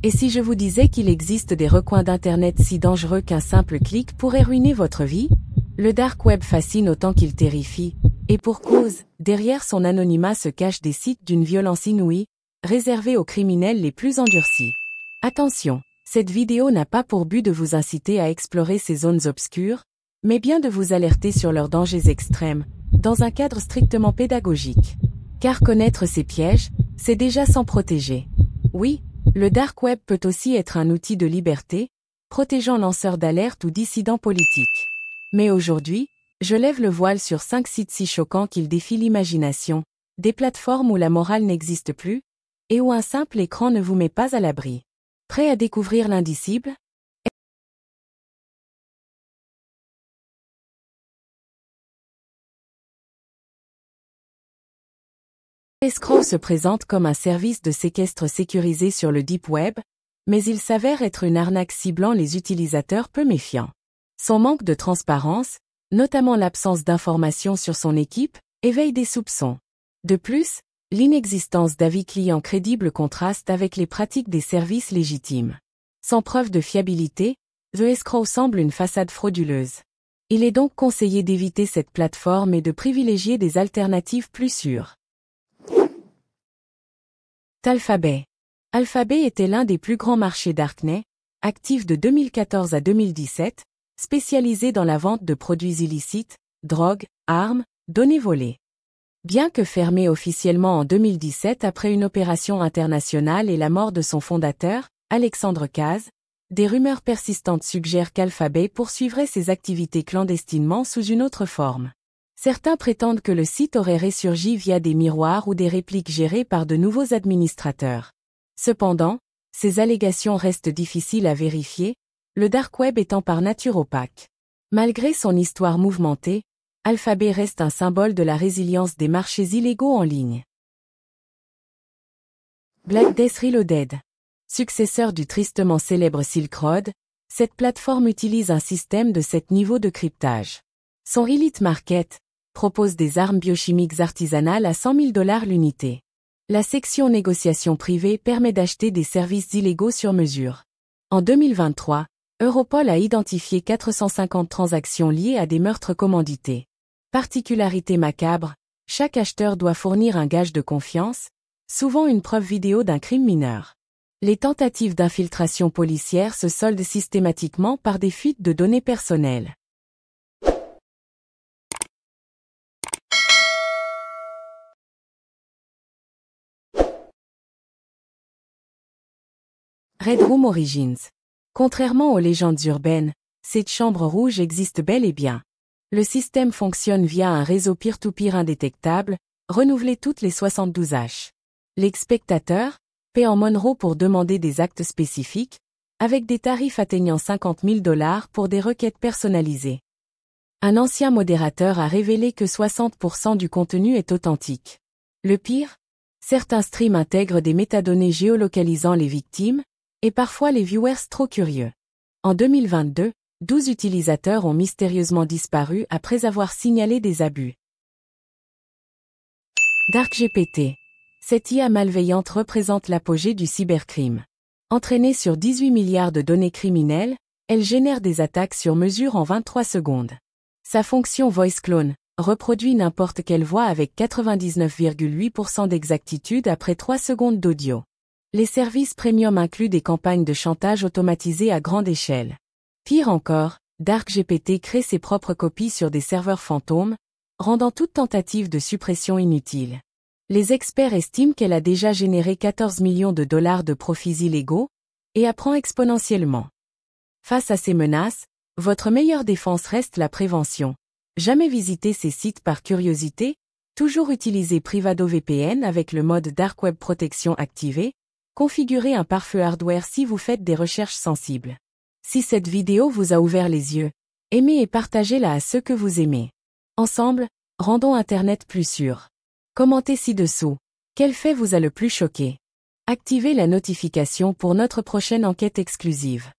Et si je vous disais qu'il existe des recoins d'Internet si dangereux qu'un simple clic pourrait ruiner votre vie? Le dark web fascine autant qu'il terrifie. Et pour cause, derrière son anonymat se cachent des sites d'une violence inouïe, réservés aux criminels les plus endurcis. Attention, cette vidéo n'a pas pour but de vous inciter à explorer ces zones obscures, mais bien de vous alerter sur leurs dangers extrêmes, dans un cadre strictement pédagogique. Car connaître ces pièges, c'est déjà s'en protéger. Oui, le dark web peut aussi être un outil de liberté, protégeant lanceurs d'alerte ou dissidents politiques. Mais aujourd'hui, je lève le voile sur 5 sites si choquants qu'ils défient l'imagination, des plateformes où la morale n'existe plus, et où un simple écran ne vous met pas à l'abri. Prêt à découvrir l'indicible? Escrow se présente comme un service de séquestre sécurisé sur le Deep Web, mais il s'avère être une arnaque ciblant les utilisateurs peu méfiants. Son manque de transparence, notamment l'absence d'informations sur son équipe, éveille des soupçons. De plus, l'inexistence d'avis clients crédibles contraste avec les pratiques des services légitimes. Sans preuve de fiabilité, The Escrow semble une façade frauduleuse. Il est donc conseillé d'éviter cette plateforme et de privilégier des alternatives plus sûres. Alphabet. Alphabet était l'un des plus grands marchés darknet, actif de 2014 à 2017, spécialisé dans la vente de produits illicites, drogues, armes, données volées. Bien que fermé officiellement en 2017 après une opération internationale et la mort de son fondateur, Alexandre Caz, des rumeurs persistantes suggèrent qu'Alphabet poursuivrait ses activités clandestinement sous une autre forme. Certains prétendent que le site aurait ressurgi via des miroirs ou des répliques gérées par de nouveaux administrateurs. Cependant, ces allégations restent difficiles à vérifier, le dark web étant par nature opaque. Malgré son histoire mouvementée, Alphabet reste un symbole de la résilience des marchés illégaux en ligne. Black Death Reloaded. Successeur du tristement célèbre Silk Road, cette plateforme utilise un système de 7 niveaux de cryptage. Son Elite Market propose des armes biochimiques artisanales à 100 000 $ l'unité. La section négociation privée permet d'acheter des services illégaux sur mesure. En 2023, Europol a identifié 450 transactions liées à des meurtres commandités. Particularité macabre, chaque acheteur doit fournir un gage de confiance, souvent une preuve vidéo d'un crime mineur. Les tentatives d'infiltration policière se soldent systématiquement par des fuites de données personnelles. Red Room Origins. Contrairement aux légendes urbaines, cette chambre rouge existe bel et bien. Le système fonctionne via un réseau peer-to-peer indétectable, renouvelé toutes les 72 H. Les spectateurs paient en Monero pour demander des actes spécifiques, avec des tarifs atteignant 50 000 $ pour des requêtes personnalisées. Un ancien modérateur a révélé que 60% du contenu est authentique. Le pire? Certains streams intègrent des métadonnées géolocalisant les victimes, et parfois les viewers trop curieux. En 2022, 12 utilisateurs ont mystérieusement disparu après avoir signalé des abus. DarkGPT. Cette IA malveillante représente l'apogée du cybercrime. Entraînée sur 18 milliards de données criminelles, elle génère des attaques sur mesure en 23 secondes. Sa fonction Voice Clone reproduit n'importe quelle voix avec 99,8% d'exactitude après 3 secondes d'audio. Les services premium incluent des campagnes de chantage automatisées à grande échelle. Pire encore, DarkGPT crée ses propres copies sur des serveurs fantômes, rendant toute tentative de suppression inutile. Les experts estiment qu'elle a déjà généré 14 millions de $ de profits illégaux, et apprend exponentiellement. Face à ces menaces, votre meilleure défense reste la prévention. Jamais visiter ces sites par curiosité, toujours utiliser Privado VPN avec le mode Dark Web Protection activé, configurez un pare-feu hardware si vous faites des recherches sensibles. Si cette vidéo vous a ouvert les yeux, aimez et partagez-la à ceux que vous aimez. Ensemble, rendons Internet plus sûr. Commentez ci-dessous. Quel fait vous a le plus choqué? Activez la notification pour notre prochaine enquête exclusive.